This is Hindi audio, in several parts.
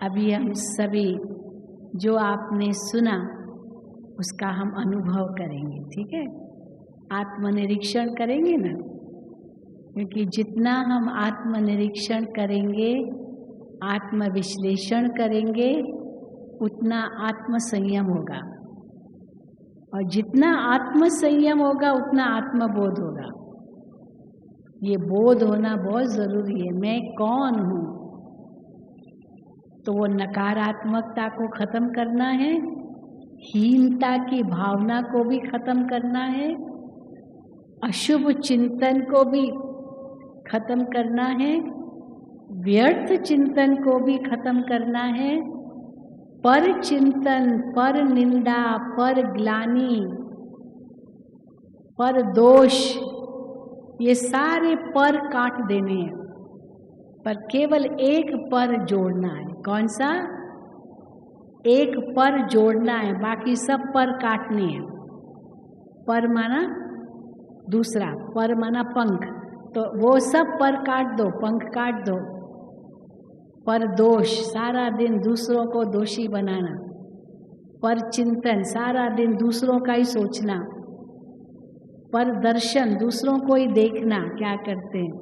अभी हम सभी जो आपने सुना उसका हम अनुभव करेंगे, ठीक है। आत्मनिरीक्षण करेंगे ना, क्योंकि जितना हम आत्मनिरीक्षण करेंगे, आत्मविश्लेषण करेंगे, उतना आत्मसंयम होगा, और जितना आत्मसंयम होगा उतना आत्मबोध होगा। ये बोध होना बहुत जरूरी है। मैं कौन हूँ, तो वो नकारात्मकता को खत्म करना है, हीनता की भावना को भी खत्म करना है, अशुभ चिंतन को भी खत्म करना है, व्यर्थ चिंतन को भी खत्म करना है, पर चिंतन, पर निंदा, पर ग्लानि, पर दोष, ये सारे पर काट देने हैं, पर केवल एक पर जोड़ना है। कौन सा? एक पर जोड़ना है, बाकी सब पर काटने हैं। पर माना दूसरा, पर माना पंख, तो वो सब पर काट दो, पंख काट दो। पर दोष, सारा दिन दूसरों को दोषी बनाना। पर चिंतन, सारा दिन दूसरों का ही सोचना। पर दर्शन, दूसरों को ही देखना क्या करते हैं।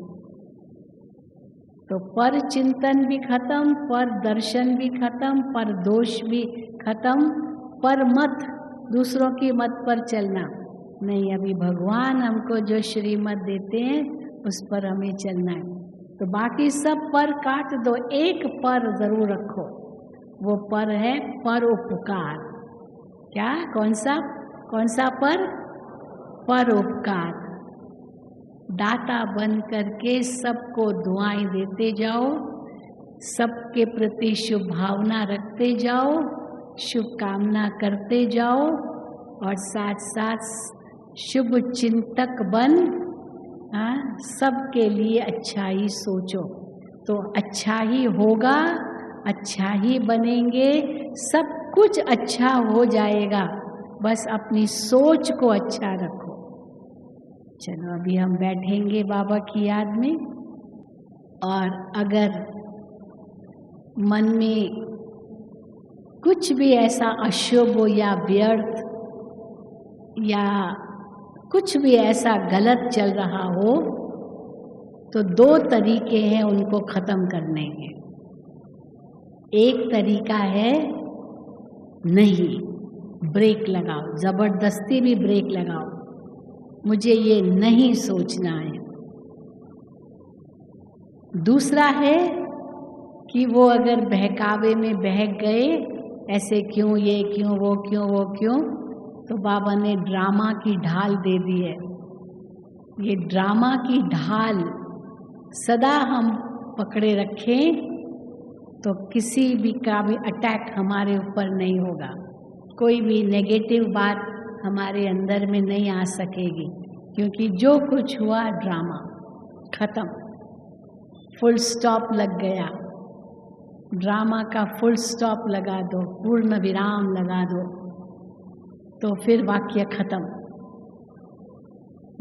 तो पर चिंतन भी खत्म, पर दर्शन भी खत्म, पर दोष भी खत्म, पर मत, दूसरों की मत पर चलना नहीं। अभी भगवान हमको जो श्रीमत देते हैं उस पर हमें चलना है। तो बाकी सब पर काट दो, एक पर जरूर रखो, वो पर है परोपकार। क्या? कौन सा पर? परोपकार। दाता बन करके सबको दुआएं देते जाओ, सबके प्रति शुभ भावना रखते जाओ, शुभकामना करते जाओ, और साथ साथ शुभ चिंतक बन सबके लिए अच्छा ही सोचो, तो अच्छा ही होगा, अच्छा ही बनेंगे, सब कुछ अच्छा हो जाएगा। बस अपनी सोच को अच्छा रखो। चलो अभी हम बैठेंगे बाबा की याद में, और अगर मन में कुछ भी ऐसा अशुभ या व्यर्थ या कुछ भी ऐसा गलत चल रहा हो, तो दो तरीके हैं उनको खत्म करने के। एक तरीका है नहीं, ब्रेक लगाओ, जबरदस्ती भी ब्रेक लगाओ, मुझे ये नहीं सोचना है। दूसरा है कि वो अगर बहकावे में बहक गए, ऐसे क्यों, ये क्यों, वो क्यों, वो क्यों, तो बाबा ने ड्रामा की ढाल दे दी है। ये ड्रामा की ढाल सदा हम पकड़े रखें तो किसी भी का भी अटैक हमारे ऊपर नहीं होगा, कोई भी नेगेटिव बात हमारे अंदर में नहीं आ सकेगी, क्योंकि जो कुछ हुआ ड्रामा खत्म, फुल स्टॉप लग गया। ड्रामा का फुल स्टॉप लगा दो, पूर्ण विराम लगा दो, तो फिर वाक्य खत्म।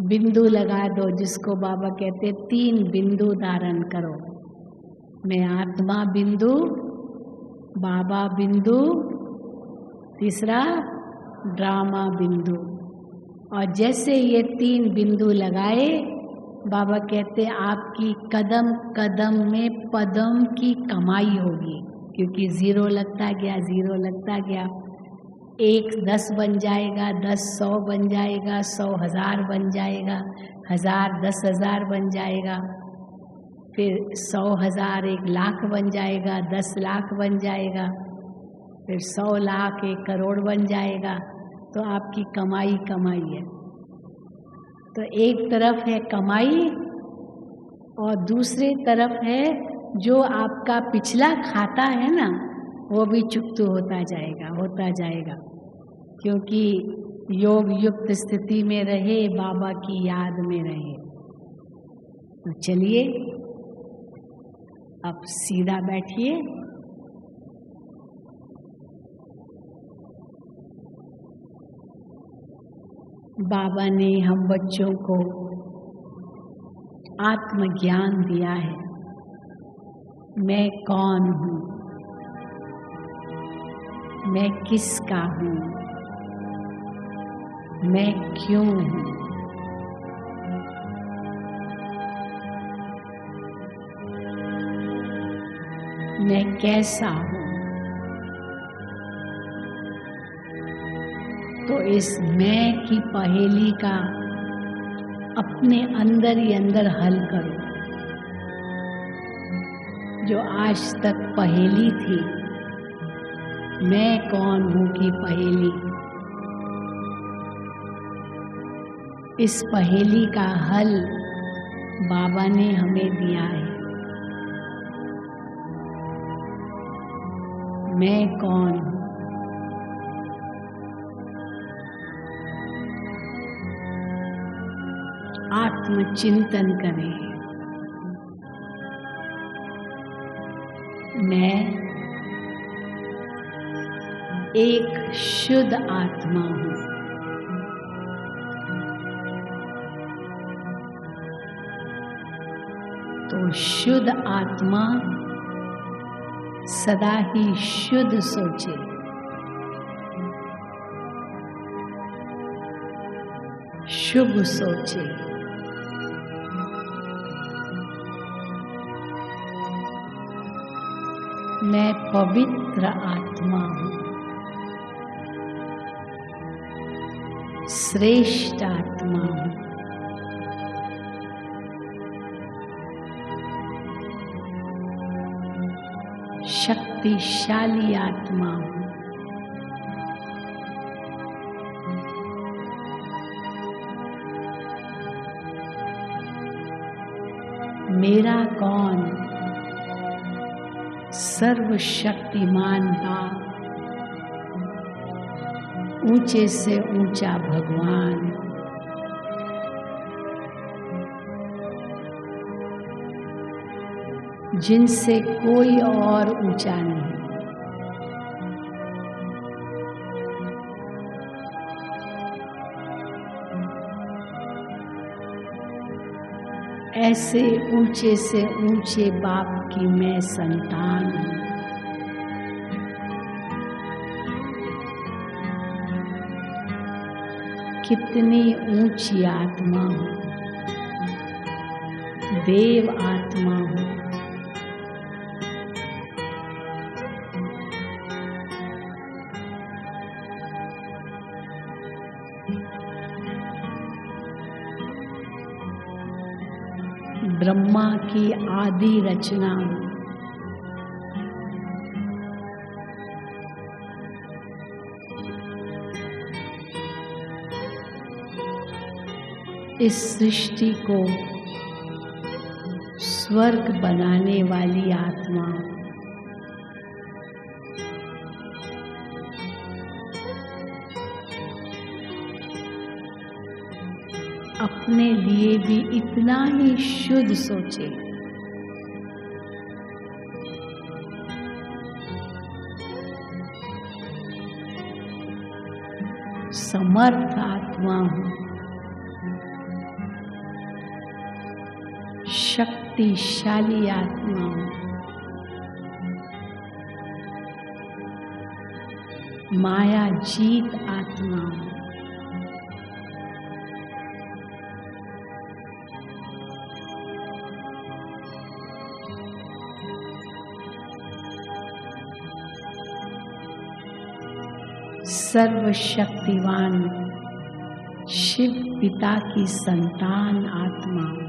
बिंदु लगा दो, जिसको बाबा कहते 3 बिंदु धारण करो। मैं आत्मा बिंदु, बाबा बिंदु, तीसरा ड्रामा बिंदु। और जैसे ये 3 बिंदु लगाए, बाबा कहते आपकी कदम कदम में पदम की कमाई होगी, क्योंकि 0 लगता गया, 0 लगता गया, 1 10 बन जाएगा, 10 100 बन जाएगा, 100 1000 बन जाएगा, 1000 10,000 बन जाएगा, फिर 100,000 1 लाख बन जाएगा, 10 लाख बन जाएगा, फिर 100 लाख 1 करोड़ बन जाएगा। तो आपकी कमाई कमाई है। तो एक तरफ है कमाई, और दूसरी तरफ है जो आपका पिछला खाता है ना, वो भी चुकता होता जाएगा, क्योंकि योग युक्त स्थिति में रहे, बाबा की याद में रहे। तो चलिए अब सीधा बैठिए। बाबा ने हम बच्चों को आत्मज्ञान दिया है। मैं कौन हूँ, मैं किसका हूँ, मैं क्यों हूँ, मैं कैसा हूँ। तो इस मैं की पहेली का अपने अंदर ही अंदर हल करो। जो आज तक पहेली थी, मैं कौन हूँ की पहेली, इस पहेली का हल बाबा ने हमें दिया है। मैं कौन हूँ। आत्मचिंतन करें। मैं एक शुद्ध आत्मा हूँ। तो शुद्ध आत्मा सदा ही शुद्ध सोचे, शुभ सोचे। मैं पवित्र आत्मा हूँ, श्रेष्ठ आत्मा हूँ। शक्तिशाली आत्मा हूँ। मेरा कौन सर्वशक्तिमान बाप, ऊंचे से ऊंचा भगवान, जिनसे कोई और ऊंचा नहीं। ऐसे ऊंचे से ऊंचे बाप की मैं संतान हूँ। कितनी ऊंची आत्मा हूँ, देव आत्मा हूँ। ब्रह्मा की आदि रचना हूँ। इस सृष्टि को स्वर्ग बनाने वाली आत्मा, अपने लिए भी इतना ही शुद्ध सोचे। समर्थ आत्मा हूँ, शक्तिशाली आत्मा हूँ। माया जीत आत्मा हूँ। सर्वशक्तिवान शिव पिता की संतान आत्मा हूँ।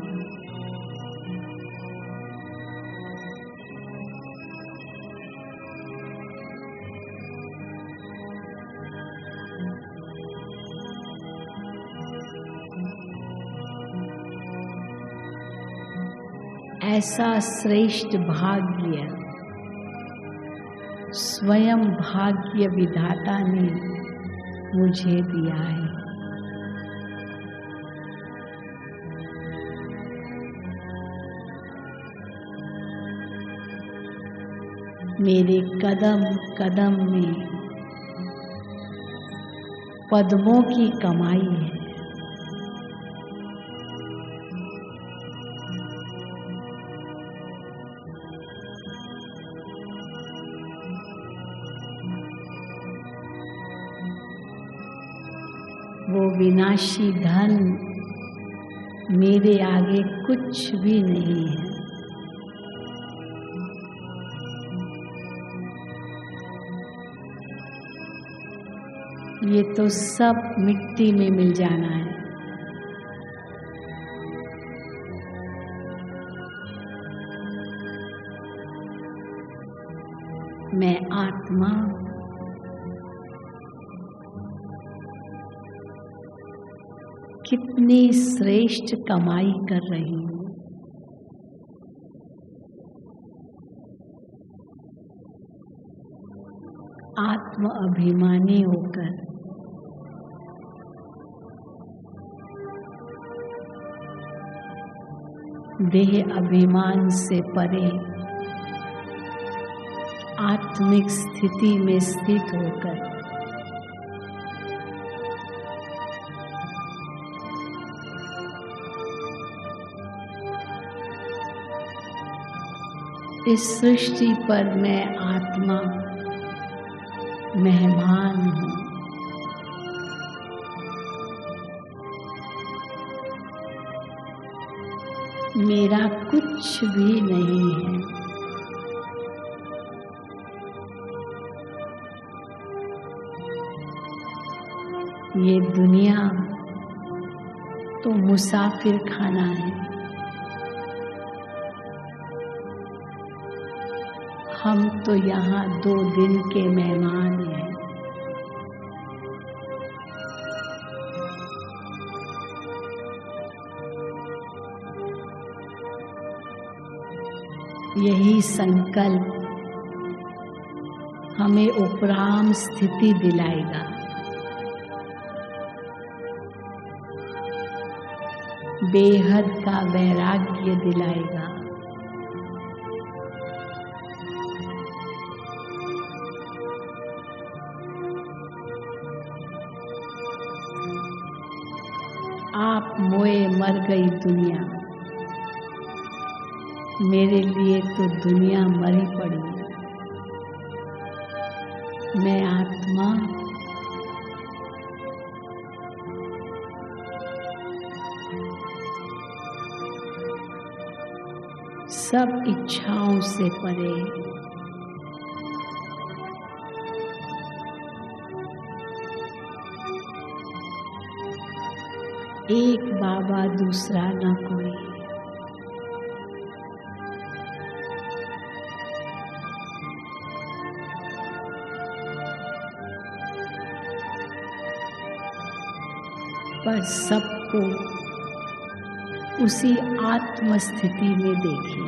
ऐसा श्रेष्ठ भाग्य स्वयं भाग्य विधाता ने मुझे दिया है। मेरे कदम कदम में पद्मों की कमाई है। वो विनाशी धन मेरे आगे कुछ भी नहीं है। ये तो सब मिट्टी में मिल जाना है। मैं आत्मा कितनी श्रेष्ठ कमाई कर रही हूँ। आत्म अभिमानी होकर देह अभिमान से परे आत्मिक स्थिति में स्थित होकर इस सृष्टि पर मैं आत्मा मेहमान हूँ। मेरा कुछ भी नहीं है। ये दुनिया तो मुसाफिर खाना है। हम तो यहाँ 2 दिन के मेहमान हैं। यही संकल्प हमें उपराम स्थिति दिलाएगा। बेहद का वैराग्य दिलाएगा। आप मोए मर गई दुनिया, मेरे लिए तो दुनिया मरी पड़ी। मैं आत्मा सब इच्छाओं से परे, एक बाबा दूसरा न कोई। पर सबको उसी आत्म स्थिति में देखिए।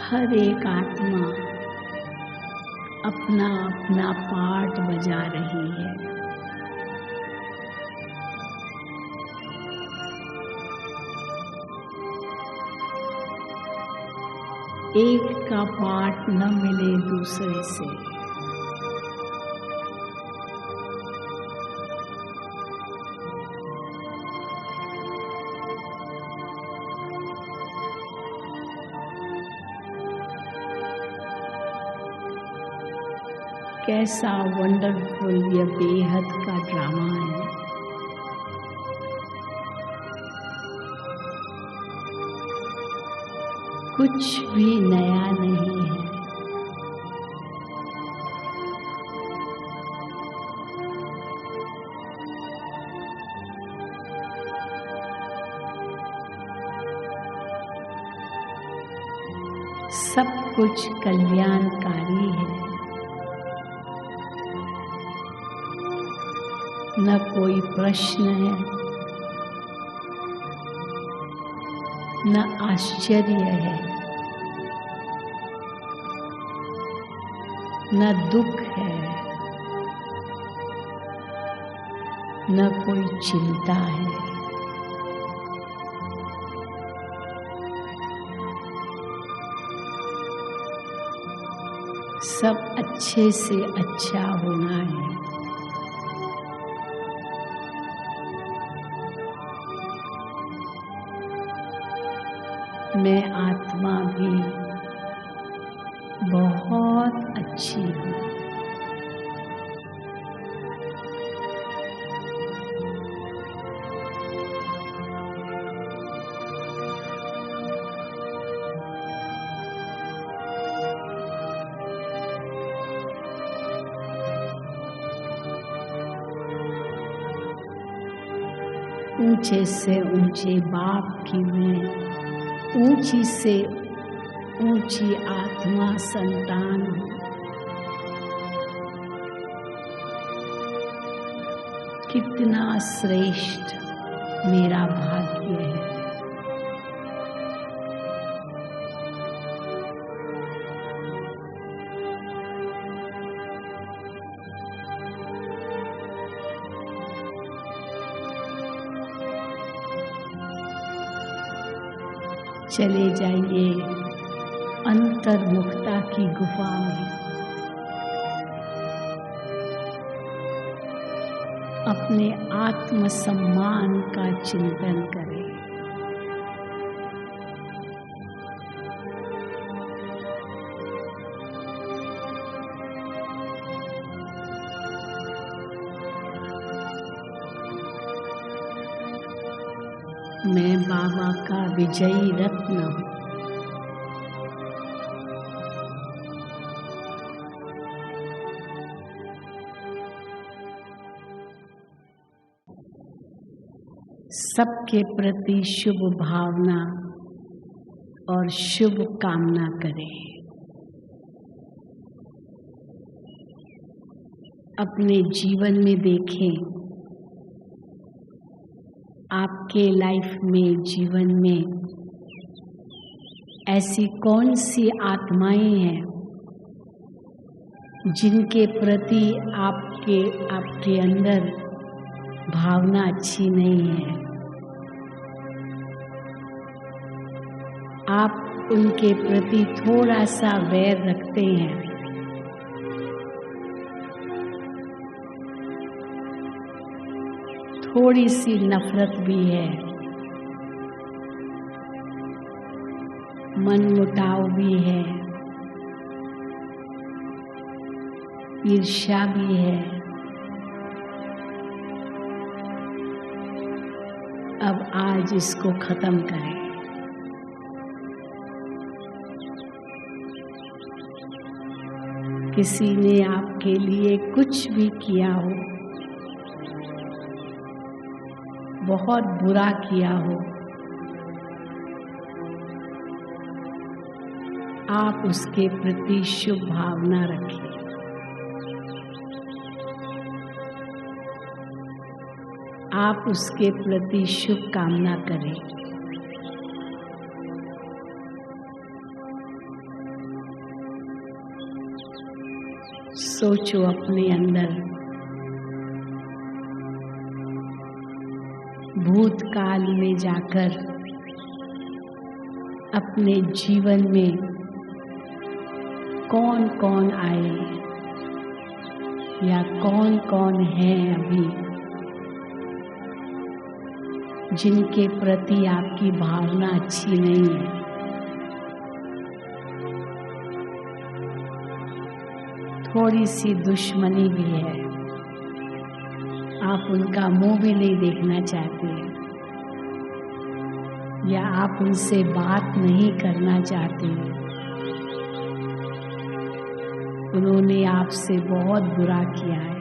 हर एक आत्मा अपना अपना पार्ट बजा रही है। एक का पार्ट न मिले दूसरे से। कैसा वंडरफुल यह बेहद का ड्रामा है। कुछ भी नया नहीं है। सब कुछ कल्याणकारी है। न कोई प्रश्न है, न आश्चर्य है, न दुख है, न कोई चिंता है। सब अच्छे से अच्छा होना है। मैं आत्मा भी बहुत अच्छी हूँ। ऊंचे से ऊंचे बाप की मैं, ऊंची से ऊंची आत्मा संतान हूँ। कितना श्रेष्ठ मेरा भाग्य है। चले जाइए अंतर्मुखता की गुफा में। अपने आत्मसम्मान का चिंतन करें। मैं बाबा का विजयी रत्न हूँ। सबके प्रति शुभ भावना और शुभ कामना करें। अपने जीवन में देखें, आपके लाइफ में, जीवन में ऐसी कौन सी आत्माएं हैं जिनके प्रति आपके अंदर भावना अच्छी नहीं है। आप उनके प्रति थोड़ा सा वैर रखते हैं। थोड़ी सी नफरत भी है, मनमुटाव भी है, ईर्ष्या भी है। अब आज इसको खत्म करें। किसी ने आपके लिए कुछ भी किया हो, बहुत बुरा किया हो, आप उसके प्रति शुभ भावना रखें। आप उसके प्रति शुभ कामना करें। सोचो अपने अंदर, भूतकाल में जाकर अपने जीवन में कौन कौन आए या कौन कौन है अभी जिनके प्रति आपकी भावना अच्छी नहीं है। थोड़ी सी दुश्मनी भी है, आप उनका मुंह भी नहीं देखना चाहते या आप उनसे बात नहीं करना चाहते। उन्होंने आपसे बहुत बुरा किया है।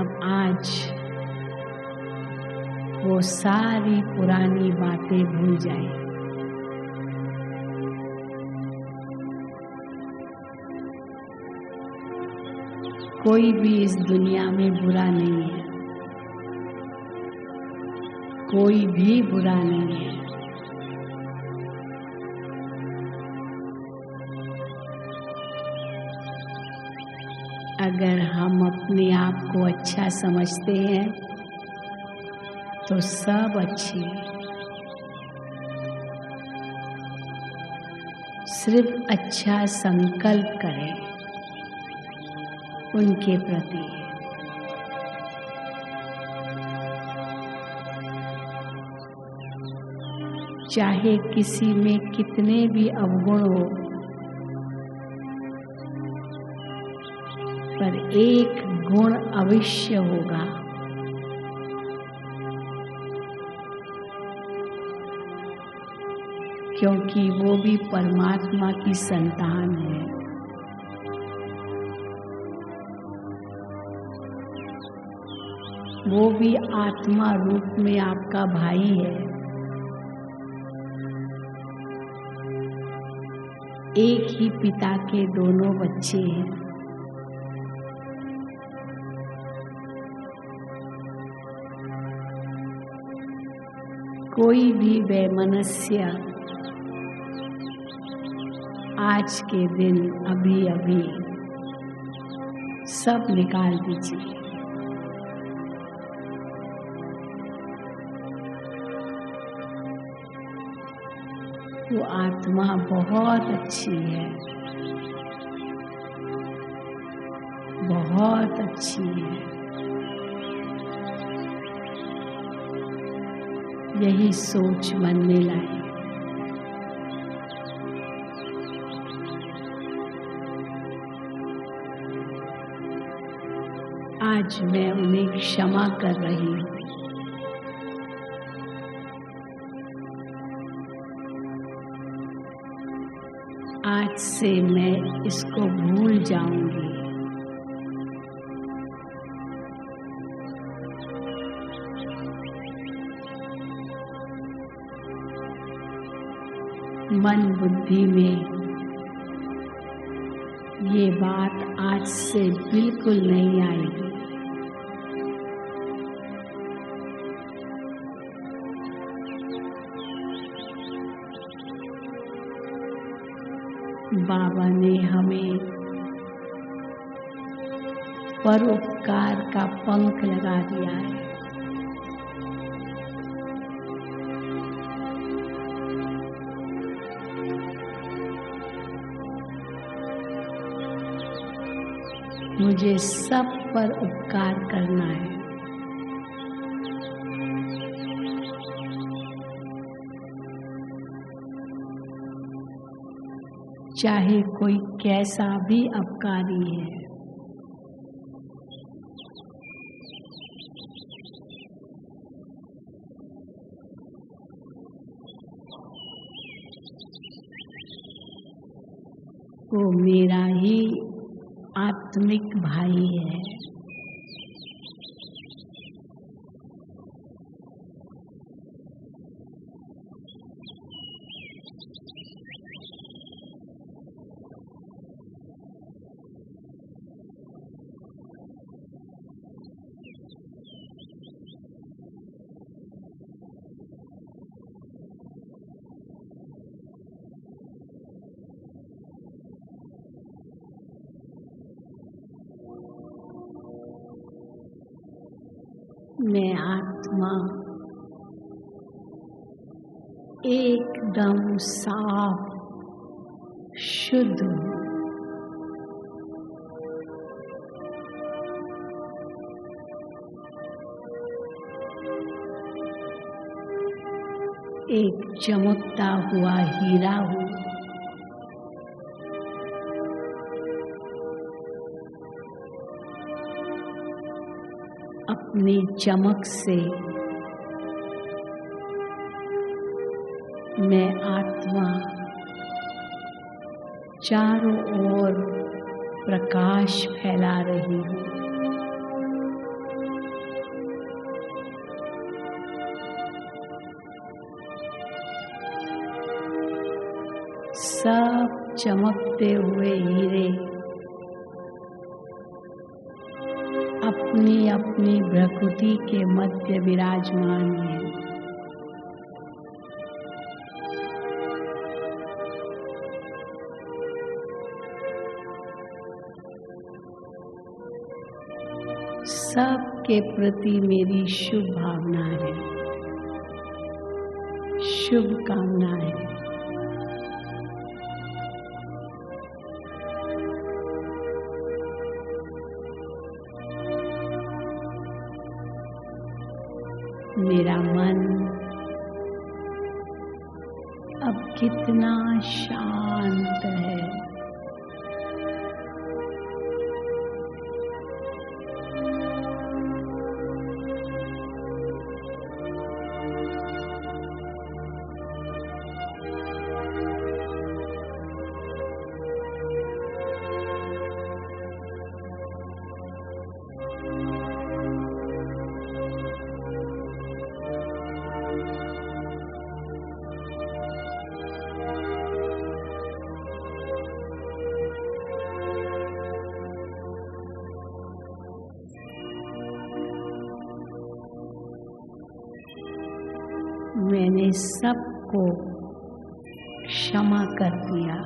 अब आज वो सारी पुरानी बातें भूल जाएं। कोई भी इस दुनिया में बुरा नहीं है, कोई भी बुरा नहीं है। अगर हम अपने आप को अच्छा समझते हैं तो सब अच्छे हैं। सिर्फ अच्छा संकल्प करें उनके प्रति। चाहे किसी में कितने भी अवगुण हो, पर एक गुण अवश्य होगा, क्योंकि वो भी परमात्मा की संतान है। वो भी आत्मा रूप में आपका भाई है। एक ही पिता के दोनों बच्चे हैं। कोई भी वैमनस्य आज के दिन अभी अभी सब निकाल दीजिए। वो आत्मा बहुत अच्छी है, बहुत अच्छी है। यही सोच मन में लाए। आज मैं उन्हें क्षमा कर रही हूँ। आज से मैं इसको भूल जाऊंगी। मन बुद्धि में ये बात आज से बिल्कुल नहीं आएगी। बाबा ने हमें परोपकार का पंख लगा दिया है। मुझे सब पर उपकार करना है। चाहे कोई कैसा भी अपकारी है। वो मेरा ही आत्मिक भाई है। मैं आत्मा एकदम साफ शुद्ध हूँ। एक चमकता हुआ हीरा हूँ। अपनी चमक से मैं आत्मा चारों ओर प्रकाश फैला रही हूँ। सब चमकते हुए हीरे अपनी अपनी प्रकृति के मध्य विराजमान हैं। सबके प्रति मेरी शुभ भावना है, शुभ कामना है। मेरा मन अब कितना शांत है। मैंने सबको क्षमा कर दिया।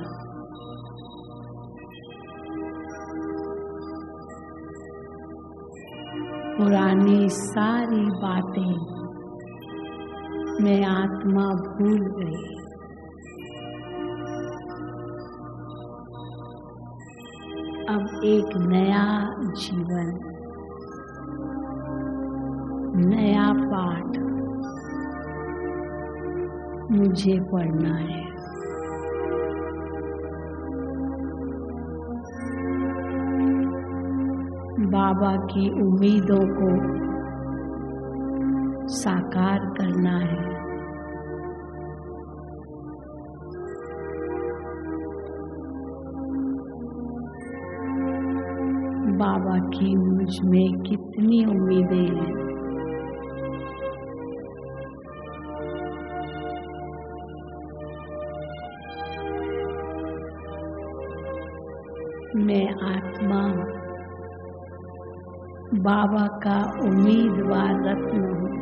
पुरानी सारी बातें मैं आत्मा भूल गई। अब एक नया जीवन, नया पाठ मुझे पढ़ना है। बाबा की उम्मीदों को साकार करना है। बाबा की मुझ में कितनी उम्मीदें हैं। मैं आत्मा बाबा का उम्मीदवार रत्न हूँ।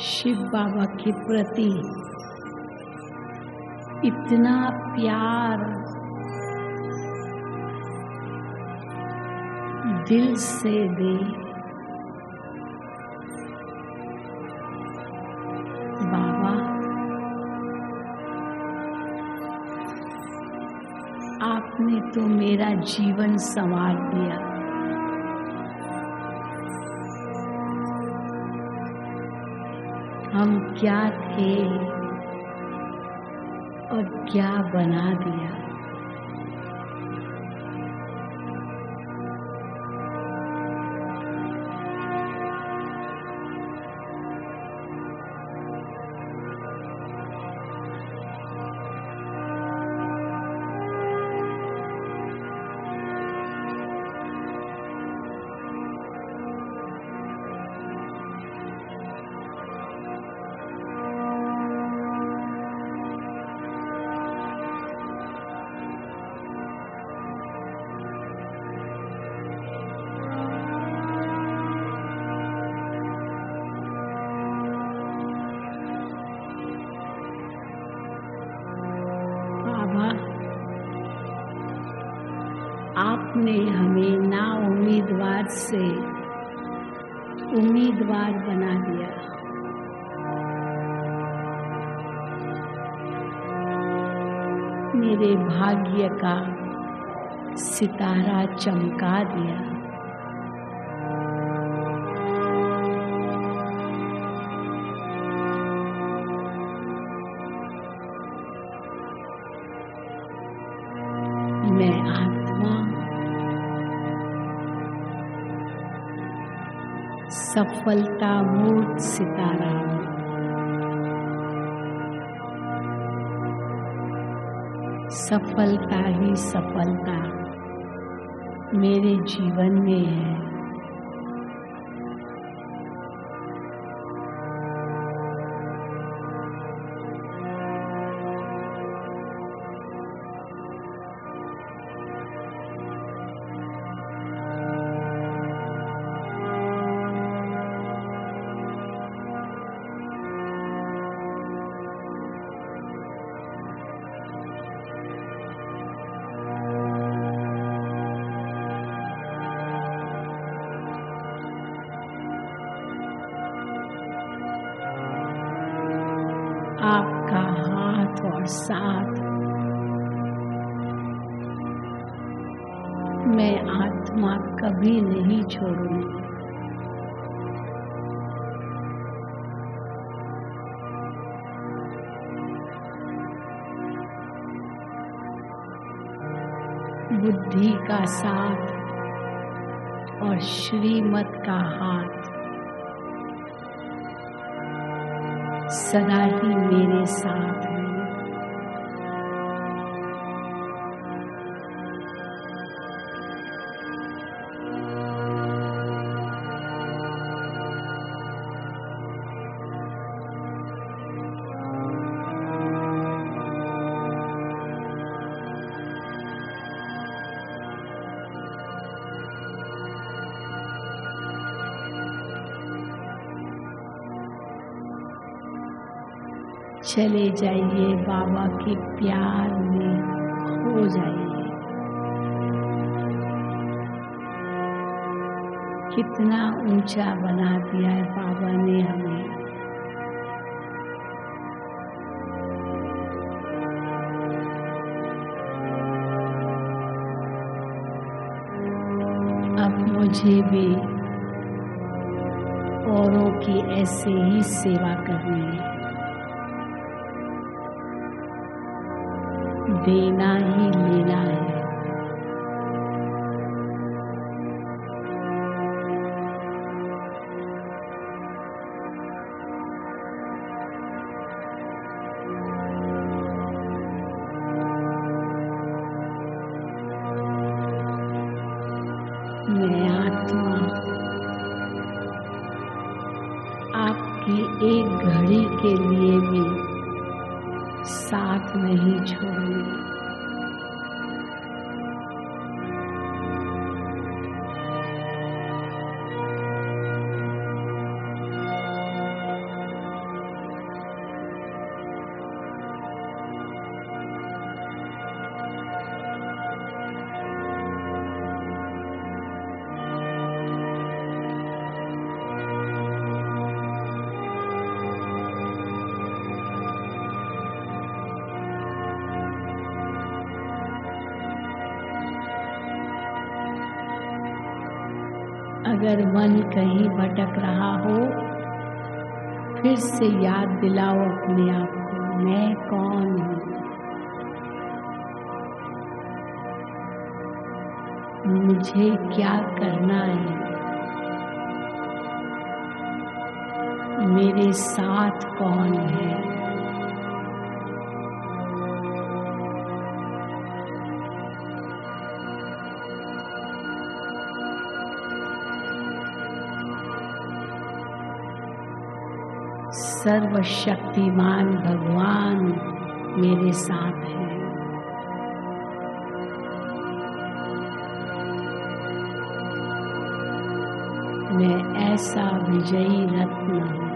शिव बाबा के प्रति इतना प्यार दिल से दे। बाबा, आपने तो मेरा जीवन संवार दिया। हम क्या थे और क्या बना दिया। आपने हमें ना उम्मीदवार से उम्मीदवार बना दिया। मेरे भाग्य का सितारा चमका दिया। मैं आत्मा सफलता मूर्त सितारा हूँ। सफलता ही सफलता मेरे जीवन में है। आपका हाथ और साथ मैं आत्मा कभी नहीं छोड़ूंगी। बुद्धि का साथ और श्रीमत का हाथ सदा ही मेरे साथ है। चले जाइए बाबा के प्यार में खो जाइए। कितना ऊंचा बना दिया है बाबा ने हमें। अब मुझे भी औरों की ऐसे ही सेवा करनी है। देना ही लेना है। मैं आत्मा आपकी एक घड़ी के लिए भी साथ नहीं छोड़ूंगी। अगर मन कहीं भटक रहा हो, फिर से याद दिलाओ अपने आप को, मैं कौन हूँ। मुझे क्या करना है, मेरे साथ कौन है। सर्वशक्तिमान भगवान मेरे साथ हैं। मैं ऐसा विजयी रत्न हूँ।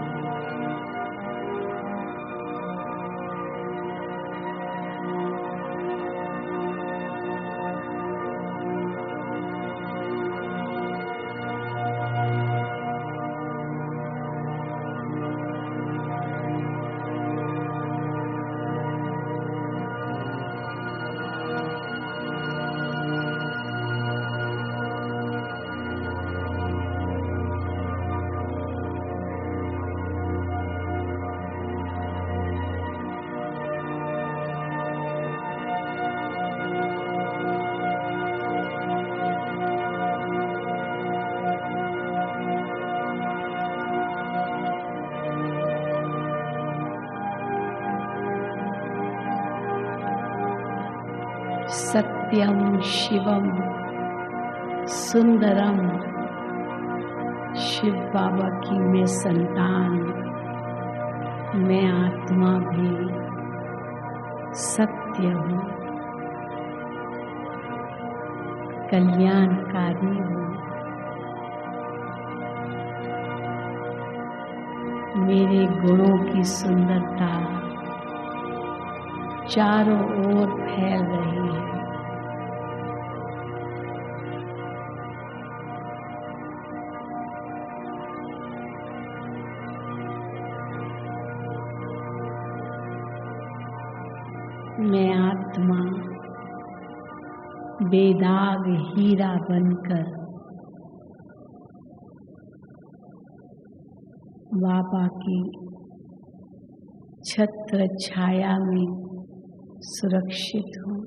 सत्यम शिवम सुंदरम, शिव बाबा की मैं संतान, मैं आत्मा भी सत्य हूँ, कल्याणकारी हूँ। मेरे गुणों की सुंदरता चारों ओर फैल रही है। मैं आत्मा बेदाग हीरा बनकर बाबा की छत्र छाया में सुरक्षित हूँ।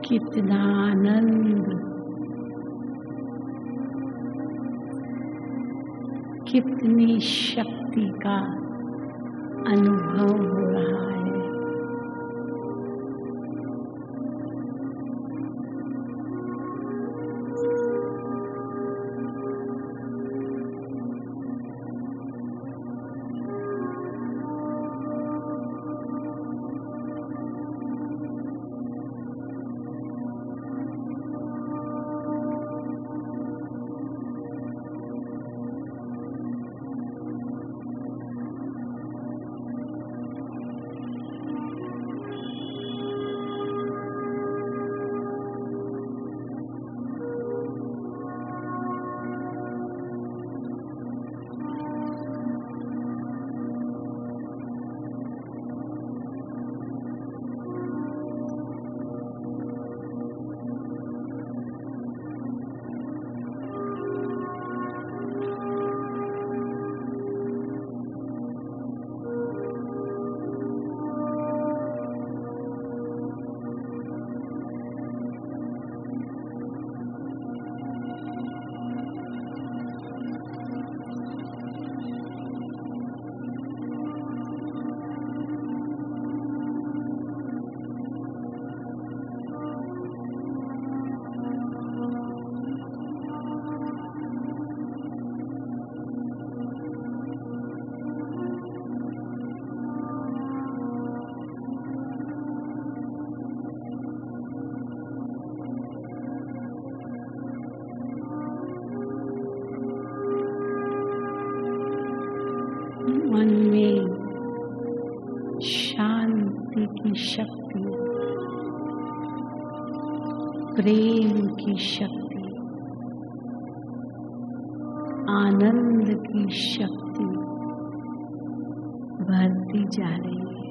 कितना आनंद, कितनी शक्ति का अनुभव हो रहा है। मन में शांति की शक्ति, प्रेम की शक्ति, आनंद की शक्ति बढ़ती जा रही है।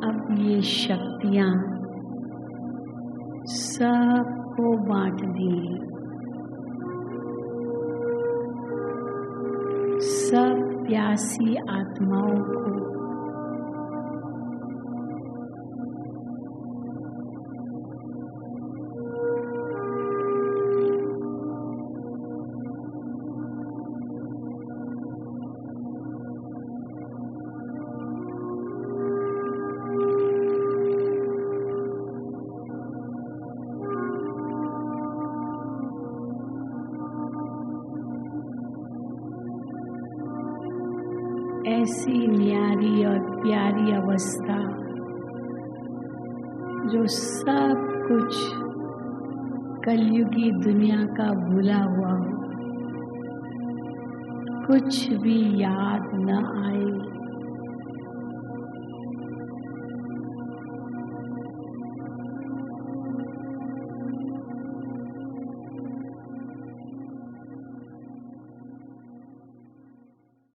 अब ये शक्तियां सबको बांट दी, सब प्यासी आत्माओं को ऐसी न्यारी और प्यारी अवस्था जो सब कुछ कलयुगी दुनिया का भूला हुआ हो, कुछ भी याद न आए,